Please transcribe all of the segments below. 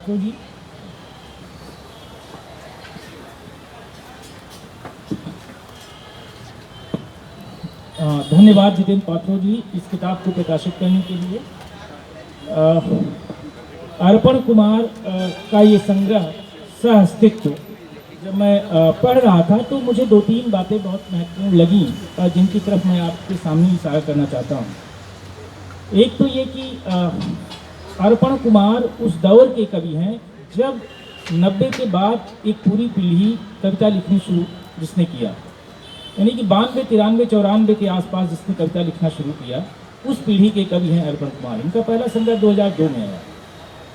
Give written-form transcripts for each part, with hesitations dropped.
पात्रो जी। धन्यवाद जितेंद्र पात्रो जी इस किताब को प्रकाशित करने के लिए। अर्पण कुमार का ये संग्रह सह अस्तित्व जब मैं पढ़ रहा था तो मुझे दो तीन बातें बहुत महत्वपूर्ण लगी जिनकी तरफ मैं आपके सामने इशारा करना चाहता हूँ। एक तो ये कि अर्पण कुमार उस दौर के कवि हैं जब 90 के बाद एक पूरी पीढ़ी कविता लिखनी शुरू जिसने किया, यानी कि 92, 93, 94 के आसपास जिसने कविता लिखना शुरू किया, उस पीढ़ी के कवि हैं अर्पण कुमार। इनका पहला संग्रह 2002 में आया।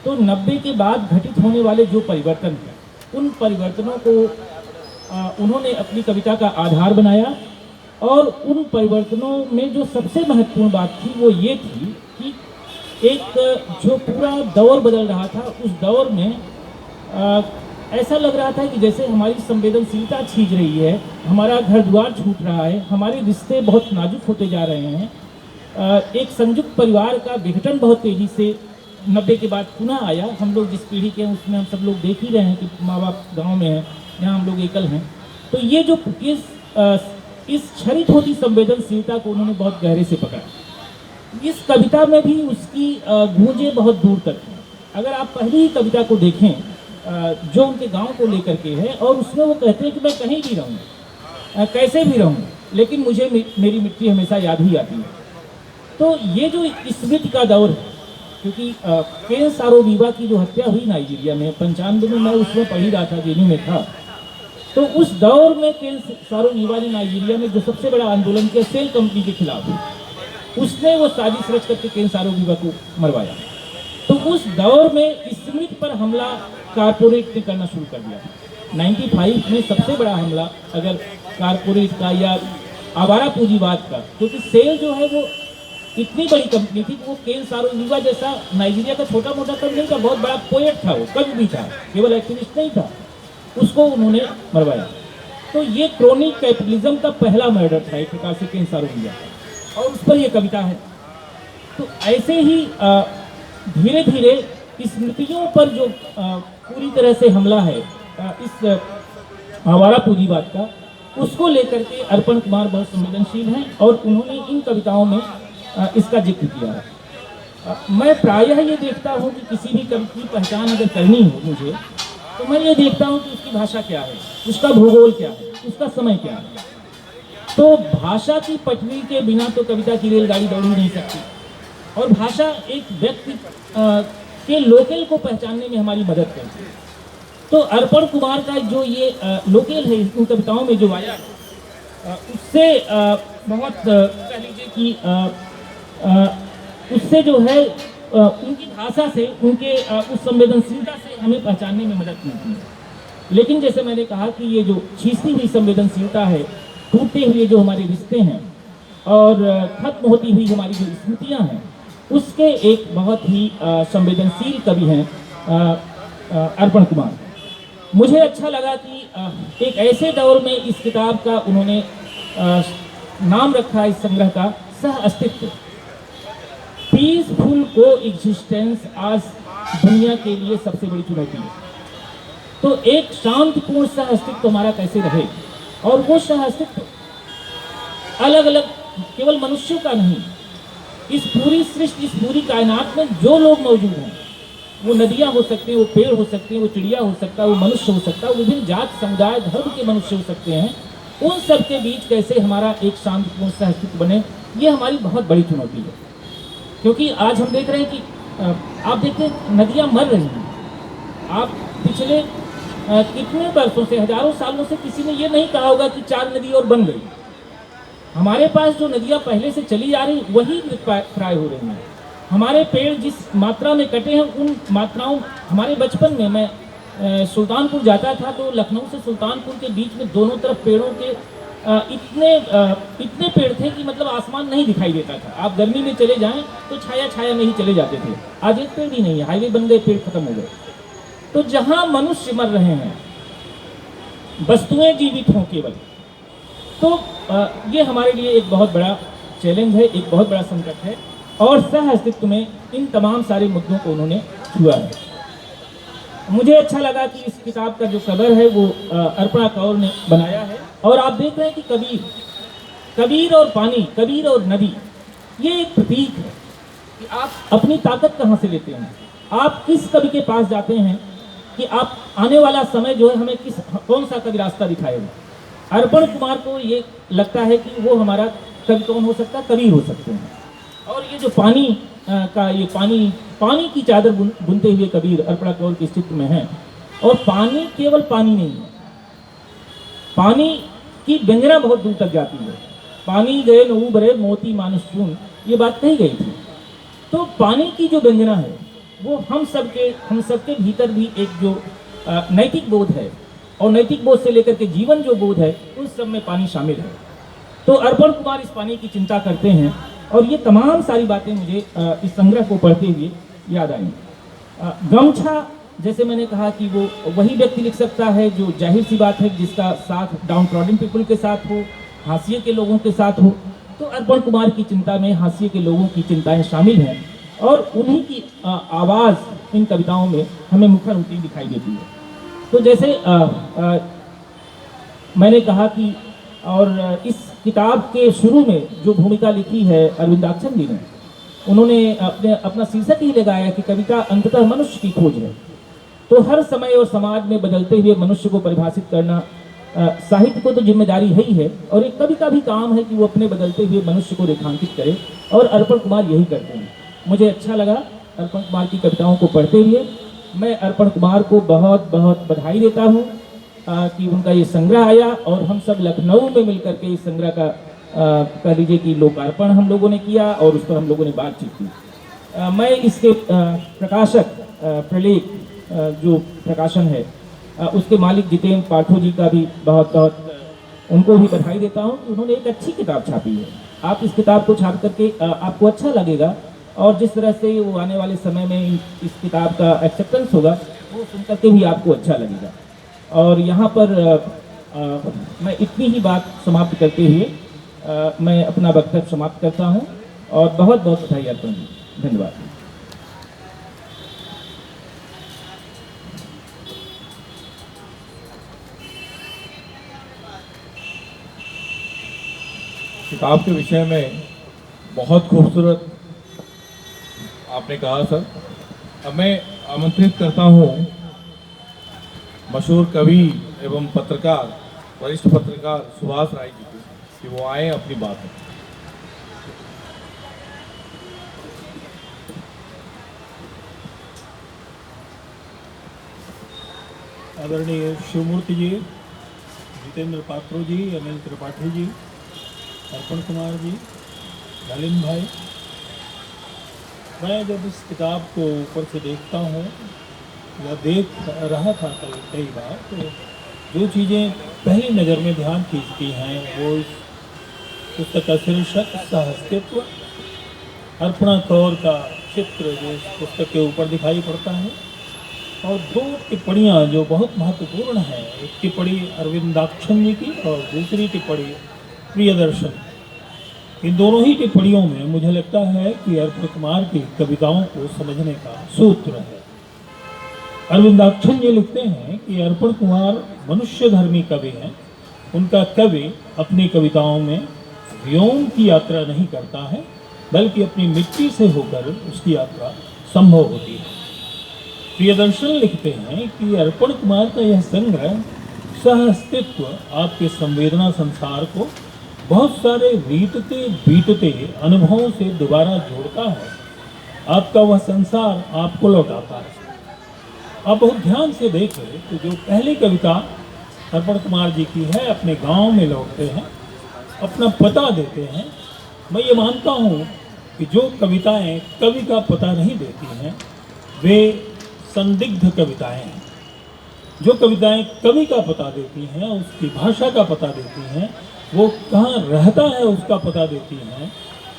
तो 90 के बाद घटित होने वाले जो परिवर्तन हैं, उन परिवर्तनों को उन्होंने अपनी कविता का आधार बनाया, और उन परिवर्तनों में जो सबसे महत्वपूर्ण बात थी वो ये थी कि एक जो पूरा दौर बदल रहा था, उस दौर में ऐसा लग रहा था कि जैसे हमारी संवेदनशीलता छीज रही है, हमारा घर द्वार छूट रहा है, हमारे रिश्ते बहुत नाजुक होते जा रहे हैं। एक संयुक्त परिवार का विघटन बहुत तेज़ी से 90 के बाद पुनः आया। हम लोग जिस पीढ़ी के हैं उसमें हम सब लोग देख ही रहे हैं कि माँ बाप गाँव में हैं, यहाँ हम लोग एकल हैं। तो ये जो इस क्षरित होती संवेदनशीलता को उन्होंने बहुत गहरे से पकड़ा। इस कविता में भी उसकी गूंजें बहुत दूर तक हैं। अगर आप पहली ही कविता को देखें जो उनके गांव को लेकर के है, और उसमें वो कहते हैं कि मैं कहीं भी रहूँ, कैसे भी रहूँ, लेकिन मुझे मेरी मिट्टी हमेशा याद ही आती है। तो ये जो स्मृति का दौर है, क्योंकि केन सारोवीवा की जो हत्या हुई नाइजीरिया में 95 में, मैं उसमें पढ़ ही रहा था, जेनयू में था। तो उस दौर में केन सारोवीवा ने नाइजीरिया में जो सबसे बड़ा आंदोलन किया सेल कंपनी के खिलाफ, उसने वो साजिश रच करके केन सारोवीवा को मरवाया। तो उस दौर में स्मृति पर हमला कारपोरेट ने करना शुरू कर दिया। 95 में सबसे बड़ा हमला अगर कारपोरेट का या आवारा पूंजीवाद का, क्योंकि सेल जो है वो इतनी बड़ी कंपनी थी कि वो केन सारोवीवा जैसा नाइजीरिया का छोटा मोटा कवि नहीं था, बहुत बड़ा पोएट था, वो कवि भी था, केवल एक्टिविस्ट नहीं था, उसको उन्होंने मरवाया। तो ये क्रोनिक कैपिटलिज्म का पहला मर्डर था एक प्रकार से केन सारोवीवा, और उस पर ये कविता है। तो ऐसे ही धीरे धीरे स्मृतियों पर जो पूरी तरह से हमला है इस आवारा पूंजीवाद का, उसको लेकर के अर्पण कुमार बहुत संवेदनशील हैं, और उन्होंने इन कविताओं में इसका जिक्र किया है। मैं प्रायः ये देखता हूँ कि किसी भी कवि की पहचान अगर करनी हो मुझे, तो मैं ये देखता हूँ कि उसकी भाषा क्या है, उसका भूगोल क्या है, उसका समय क्या है। तो भाषा की पटरी के बिना तो कविता की रेलगाड़ी दौड़ ही नहीं सकती, और भाषा एक व्यक्ति के लोकल को पहचानने में हमारी मदद करती है। तो अर्पण कुमार का जो ये लोकल है इन कविताओं में जो आया उससे बहुत कह लीजिए कि उससे जो है उनकी भाषा से, उनके उस संवेदनशीलता से हमें पहचानने में मदद मिलती है। लेकिन जैसे मैंने कहा कि ये जो छीसती हुई संवेदनशीलता है, टूटते हुए जो हमारे रिश्ते हैं और खत्म होती हुई हमारी जो स्मृतियाँ हैं, उसके एक बहुत ही संवेदनशील कवि हैं अर्पण कुमार। मुझे अच्छा लगा कि एक ऐसे दौर में इस किताब का उन्होंने नाम रखा इस संग्रह का सह अस्तित्व। पीसफुल को एग्जिस्टेंस आज दुनिया के लिए सबसे बड़ी चुनौती है। तो एक शांतिपूर्ण सह अस्तित्व हमारा कैसे रहे, और वो सह अस्तित्व अलग अलग केवल मनुष्यों का नहीं, इस पूरी सृष्टि, इस पूरी कायनात में जो लोग मौजूद हैं, वो नदियाँ हो सकते हैं, वो पेड़ हो सकते हैं, वो चिड़िया हो सकता है, वो मनुष्य हो सकता है, वो विभिन्न जात समुदाय धर्म के मनुष्य हो सकते हैं, उन सब के बीच कैसे हमारा एक शांतिपूर्ण सह अस्तित्व बने, ये हमारी बहुत बड़ी चुनौती है। क्योंकि आज हम देख रहे हैं कि आप देखते हैं नदियाँ मर रही हैं। आप पिछले कितने वर्षों से, हजारों सालों से किसी ने ये नहीं कहा होगा कि 4 नदी और बन गई। हमारे पास जो नदियाँ पहले से चली आ रही वही प्राय हो रही हैं। हमारे पेड़ जिस मात्रा में कटे हैं, उन मात्राओं, हमारे बचपन में मैं सुल्तानपुर जाता था तो लखनऊ से सुल्तानपुर के बीच में दोनों तरफ पेड़ों के इतने पेड़ थे कि मतलब आसमान नहीं दिखाई देता था। आप गर्मी में चले जाएं तो छाया छाया में ही चले जाते थे। आज एक पेड़ भी नहीं है, हाईवे बन गए, पेड़ खत्म हो गए। तो जहाँ मनुष्य मर रहे हैं, वस्तुएं जीवित हों केवल, तो ये हमारे लिए एक बहुत बड़ा चैलेंज है, एक बहुत बड़ा संकट है, और सह अस्तित्व में इन तमाम सारे मुद्दों को उन्होंने छुआ है। मुझे अच्छा लगा कि इस किताब का जो कवर है वो अर्पणा कौर ने बनाया है। और आप देख रहे हैं कि कबीर और पानी, कबीर और नदी, ये एक प्रतीक है कि आप अपनी ताकत कहाँ से लेते हैं। आप किस कवि के पास जाते हैं कि आप आने वाला समय जो है हमें कौन सा कवि रास्ता दिखाएगा। अर्पण कुमार को ये लगता है कि वो हमारा कवि कौन हो सकता है, कबीर हो सकते हैं। और ये जो पानी का ये पानी की चादर बुनते हुए कबीर अर्पणा कौर के चित्र में है। और पानी केवल पानी नहीं है, पानी की व्यंजना बहुत दूर तक जाती है। पानी गए न उबरे मोती मानस चून, ये बात कही गई थी। तो पानी की जो व्यंजना है वो हम सबके भीतर भी एक जो नैतिक बोध है, और नैतिक बोध से लेकर के जीवन जो बोध है, उस सब में पानी शामिल है। तो अर्पण कुमार इस पानी की चिंता करते हैं, और ये तमाम सारी बातें मुझे इस संग्रह को पढ़ते हुए याद आई। गमछा, जैसे मैंने कहा कि वो वही व्यक्ति लिख सकता है जो जाहिर सी बात है जिसका साथ डाउन ट्रॉडन पीपल के साथ हो, हाशिए के लोगों के साथ हो। तो अर्पण कुमार की चिंता में हाशिए के लोगों की चिंताएं शामिल हैं, और उन्हीं की आवाज़ इन कविताओं में हमें मुखर होती दिखाई देती है। तो जैसे मैंने कहा कि और इस किताब के शुरू में जो भूमिका लिखी है अरविंदाक्षन जी ने, उन्होंने अपना शीर्षक ही लगाया कि कविता अंततः मनुष्य की खोज है। तो हर समय और समाज में बदलते हुए मनुष्य को परिभाषित करना साहित्य को तो जिम्मेदारी है ही है, और एक कवि का भी काम है कि वो अपने बदलते हुए मनुष्य को रेखांकित करे, और अर्पण कुमार यही करते हैं। मुझे अच्छा लगा अर्पण कुमार की कविताओं को पढ़ते हुए। मैं अर्पण कुमार को बहुत बहुत बधाई देता हूँ कि उनका ये संग्रह आया, और हम सब लखनऊ में मिलकर के इस संग्रह का कह लीजिए कि लोकार्पण हम लोगों ने किया, और उस पर हम लोगों ने बातचीत की। मैं इसके प्रकाशक प्रलेख जो प्रकाशन है उसके मालिक जितेंद्र पाठो जी का भी बहुत बहुत उनको भी बधाई देता हूँ कि उन्होंने एक अच्छी किताब छापी है। आप इस किताब को छाप करके आपको अच्छा लगेगा, और जिस तरह से वो आने वाले समय में इस किताब का एक्सेप्टेंस होगा वो सुन करके भी आपको अच्छा लगेगा। और यहाँ पर मैं इतनी ही बात समाप्त करते हुए मैं अपना वक्तव्य समाप्त करता हूँ, और बहुत बहुत बधाई अर्पण जी। धन्यवाद। किताब के विषय में बहुत खूबसूरत आपने कहा सर। अब मैं आमंत्रित करता हूँ मशहूर कवि एवं पत्रकार, वरिष्ठ पत्रकार सुभाष राय जी को कि वो आए अपनी बात में। आदरणीय शिवमूर्ति जी, जितेंद्र पात्रो जी, अनिल त्रिपाठी जी, अर्पण कुमार जी, नलिन भाई, मैं जब इस किताब को ऊपर से देखता हूँ या देख रहा था कई बार, तो जो चीज़ें पहली नज़र में ध्यान खींचती हैं वो इस पुस्तक का शीर्षक सहअस्तित्व, अर्पणा कौर का चित्र जो इस पुस्तक के ऊपर दिखाई पड़ता है, और दो टिप्पणियाँ जो बहुत महत्वपूर्ण हैं। एक टिप्पणी अरविंदाक्षन जी की और दूसरी टिप्पणी प्रियदर्शन। इन दोनों ही टिप्पणियों में मुझे लगता है कि अर्पण कुमार की कविताओं को समझने का सूत्र है। अरविंदाक्षन जी लिखते हैं कि अर्पण कुमार मनुष्य धर्मी कवि हैं। उनका कवि अपनी कविताओं में व्योम की यात्रा नहीं करता है, बल्कि अपनी मिट्टी से होकर उसकी यात्रा संभव होती है। प्रियदर्शन लिखते हैं कि अर्पण कुमार का यह संग्रह सहअस्तित्व आपके संवेदना संसार को बहुत सारे रीतते बीतते अनुभवों से दोबारा जोड़ता है। आपका वह संसार आपको लौटाता है। आप बहुत ध्यान से देखें तो जो पहली कविता अर्पण कुमार जी की है, अपने गांव में लौटते हैं, अपना पता देते हैं। मैं ये मानता हूँ कि जो कविताएं कवि का पता नहीं देती हैं वे संदिग्ध कविताएं हैं। जो कविताएं कवि का पता देती हैं, उसकी भाषा का पता देती हैं, वो कहाँ रहता है उसका पता देती हैं,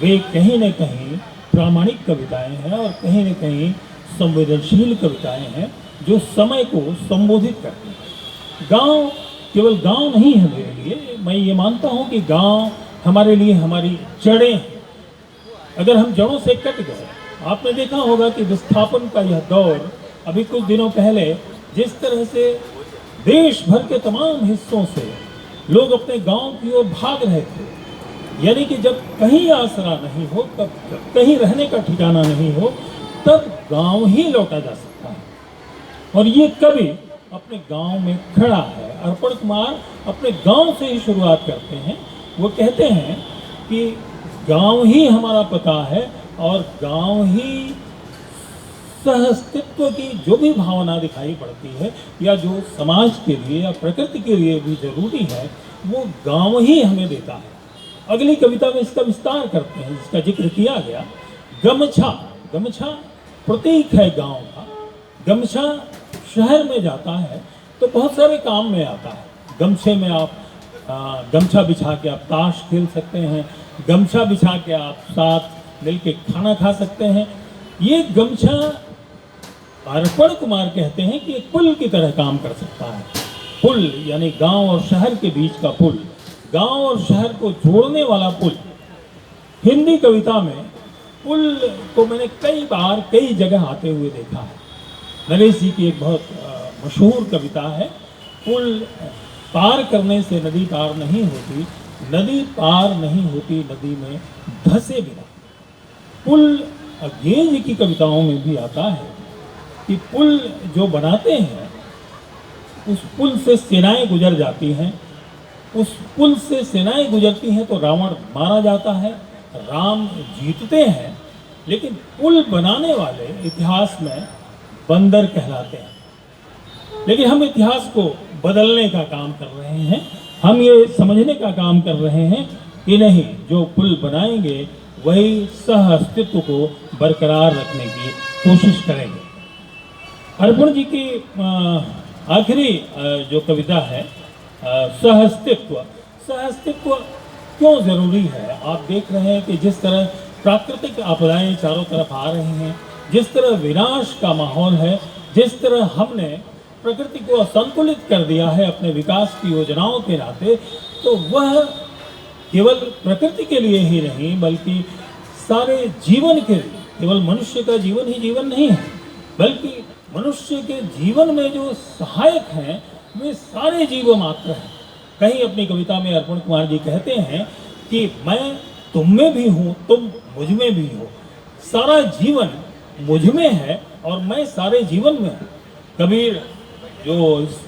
वे कहीं न कहीं प्रामाणिक कविताएं हैं और कहीं न कहीं संवेदनशील कविताएं हैं जो समय को संबोधित करती हैं। गांव केवल गांव नहीं है मेरे लिए। मैं ये मानता हूँ कि गांव हमारे लिए हमारी जड़ें हैं। अगर हम जड़ों से कट गए, आपने देखा होगा कि विस्थापन का यह दौर, अभी कुछ दिनों पहले जिस तरह से देश भर के तमाम हिस्सों से लोग अपने गांव की ओर भाग रहे थे, यानी कि जब कहीं आसरा नहीं हो, तब कहीं रहने का ठिकाना नहीं हो, तब गांव ही लौटा जा सकता है। और ये कवि अपने गांव में खड़ा है। अर्पण कुमार अपने गांव से ही शुरुआत करते हैं। वो कहते हैं कि गांव ही हमारा पता है और गांव ही सहअस्तित्व की जो भी भावना दिखाई पड़ती है या जो समाज के लिए या प्रकृति के लिए भी जरूरी है, वो गांव ही हमें देता है। अगली कविता में इसका विस्तार करते हैं, जिसका जिक्र किया गया। गमछा, गमछा प्रतीक है गांव का। गमछा शहर में जाता है तो बहुत सारे काम में आता है। गमछे में आप गमछा बिछा के आप ताश खेल सकते हैं, गमछा बिछा के आप साथ मिलके खाना खा सकते हैं। ये गमछा अर्पण कुमार कहते हैं कि एक पुल की तरह काम कर सकता है। पुल यानी गांव और शहर के बीच का पुल, गांव और शहर को जोड़ने वाला पुल। हिंदी कविता में पुल को मैंने कई बार कई जगह आते हुए देखा है। नरेश जी की एक बहुत मशहूर कविता है, पुल पार करने से नदी पार नहीं होती, नदी पार नहीं होती नदी में धंसे बिना। पुल गेय जी की कविताओं में भी आता है कि पुल जो बनाते हैं, उस पुल से सेनाएं गुजर जाती हैं, उस पुल से सेनाएं गुजरती हैं तो रावण मारा जाता है, राम जीतते हैं। लेकिन पुल बनाने वाले इतिहास में बंदर कहलाते हैं। लेकिन हम इतिहास को बदलने का काम कर रहे हैं। हम ये समझने का काम कर रहे हैं कि नहीं, जो पुल बनाएंगे वही सह अस्तित्व को बरकरार रखने की कोशिश करेंगे। अर्पण जी की आखिरी जो कविता है, सह अस्तित्व। सह अस्तित्व क्यों जरूरी है? आप देख रहे हैं कि जिस तरह प्राकृतिक आपदाएं चारों तरफ आ रही हैं, जिस तरह विनाश का माहौल है, जिस तरह हमने प्रकृति को असंतुलित कर दिया है अपने विकास की योजनाओं के नाते, तो वह केवल प्रकृति के लिए ही नहीं बल्कि सारे जीवन के लिए, केवल मनुष्य का जीवन ही जीवन नहीं है, बल्कि मनुष्य के जीवन में जो सहायक हैं वे सारे जीव मात्र हैं। कहीं अपनी कविता में अर्पण कुमार जी कहते हैं कि मैं तुम में भी हूँ, तुम मुझ में भी हो, सारा जीवन मुझ में है और मैं सारे जीवन में हूँ। कबीर जो इस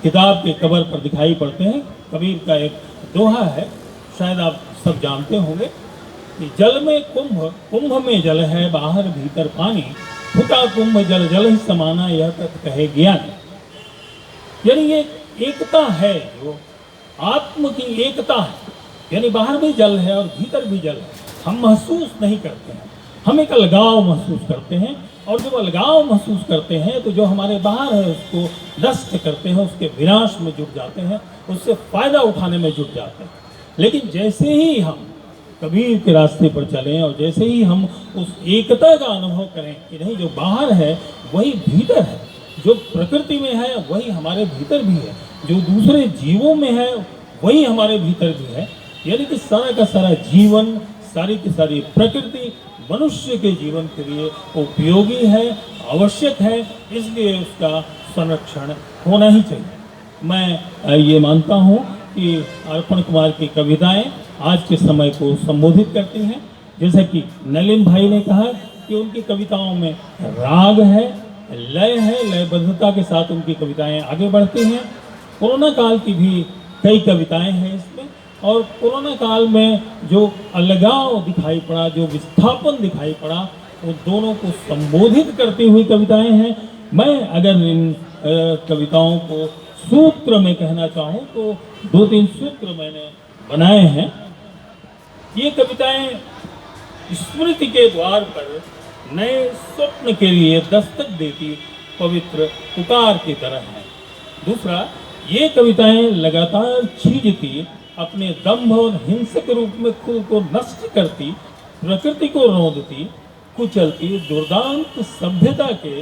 किताब के कवर पर दिखाई पड़ते हैं, कबीर का एक दोहा है, शायद आप सब जानते होंगे कि जल में कुंभ, कुंभ में जल है, बाहर भीतर पानी, फुटा कुंभ जल जल ही समाना, यह तत् कहे ज्ञान। यानी ये एकता है, जो आत्म की एकता है, यानी बाहर भी जल है और भीतर भी जल है। हम महसूस नहीं करते हैं, हम एक अलगाव महसूस करते हैं, और जब अलगाव महसूस करते हैं तो जो हमारे बाहर है उसको नष्ट करते हैं, उसके विनाश में जुट जाते हैं, उससे फायदा उठाने में जुट जाते हैं। लेकिन जैसे ही हम कबीर के रास्ते पर चलें और जैसे ही हम उस एकता का अनुभव करें कि नहीं, जो बाहर है वही भीतर है, जो प्रकृति में है वही हमारे भीतर भी है, जो दूसरे जीवों में है वही हमारे भीतर भी है, यानी कि सारा का सारा जीवन, सारी की सारी प्रकृति मनुष्य के जीवन के लिए उपयोगी है, आवश्यक है, इसलिए उसका संरक्षण होना ही चाहिए। मैं ये मानता हूँ कि अर्पण कुमार की कविताएं आज के समय को संबोधित करती हैं। जैसा कि नलिन भाई ने कहा कि उनकी कविताओं में राग है, लय है, लयबद्धता के साथ उनकी कविताएं आगे बढ़ती हैं। कोरोना काल की भी कई कविताएं हैं इसमें, और कोरोना काल में जो अलगाव दिखाई पड़ा, जो विस्थापन दिखाई पड़ा, वो दोनों को संबोधित करती हुई कविताएं हैं। मैं अगर इन कविताओं को सूत्र में कहना चाहूँ तो 2-3 सूत्र मैंने बनाए हैं। ये कविताएं स्मृति के द्वार पर नए स्वप्न के लिए दस्तक देती पवित्र पुकार की तरह है। दूसरा, ये कविताएं लगातार छीजती, अपने दंभ और हिंसक रूप में खुद को नष्ट करती, प्रकृति को रौंदती, कुचलती दुर्दांत सभ्यता के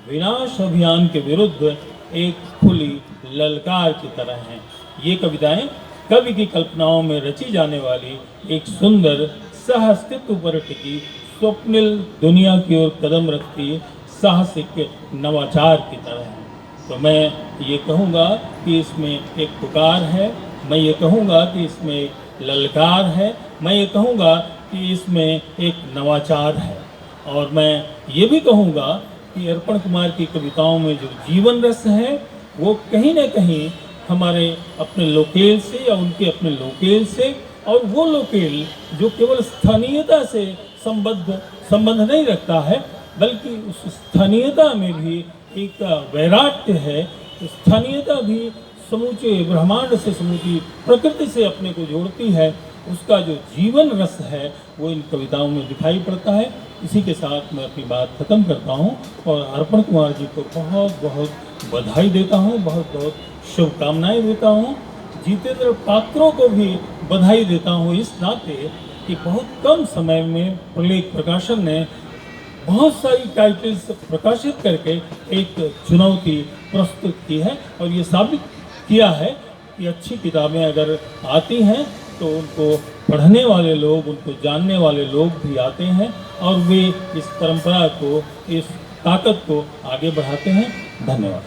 विनाश अभियान के विरुद्ध एक खुली ललकार की तरह हैं। ये कविताएं कवि की कल्पनाओं में रची जाने वाली एक सुंदर सह अस्तित्व पर टिकी स्वप्निल दुनिया की ओर कदम रखती साहसिक नवाचार की तरह है। तो मैं ये कहूँगा कि इसमें एक पुकार है, मैं ये कहूँगा कि इसमें एक ललकार है, मैं ये कहूँगा कि इसमें एक नवाचार है। और मैं ये भी कहूँगा कि अर्पण कुमार की कविताओं में जो जीवन रस है वो कहीं ना कहीं हमारे अपने लोकेल से या उनके अपने लोकेल से, और वो लोकेल जो केवल स्थानीयता से संबंध नहीं रखता है, बल्कि उस स्थानीयता में भी एक वैराग्य है। स्थानीयता भी समूचे ब्रह्मांड से, समूची प्रकृति से अपने को जोड़ती है। उसका जो जीवन रस है वो इन कविताओं में दिखाई पड़ता है। इसी के साथ मैं अपनी बात खत्म करता हूँ और अर्पण कुमार जी को बहुत बहुत बधाई देता हूँ, बहुत बहुत शुभकामनाएं देता हूँ। जितेंद्र पात्रों को भी बधाई देता हूँ इस नाते कि बहुत कम समय में प्रलेख प्रकाशन ने बहुत सारी टाइटल्स प्रकाशित करके एक चुनौती प्रस्तुत की है और ये साबित किया है कि अच्छी किताबें अगर आती हैं तो उनको पढ़ने वाले लोग, उनको जानने वाले लोग भी आते हैं और वे इस परंपरा को, इस ताकत को आगे बढ़ाते हैं। धन्यवाद।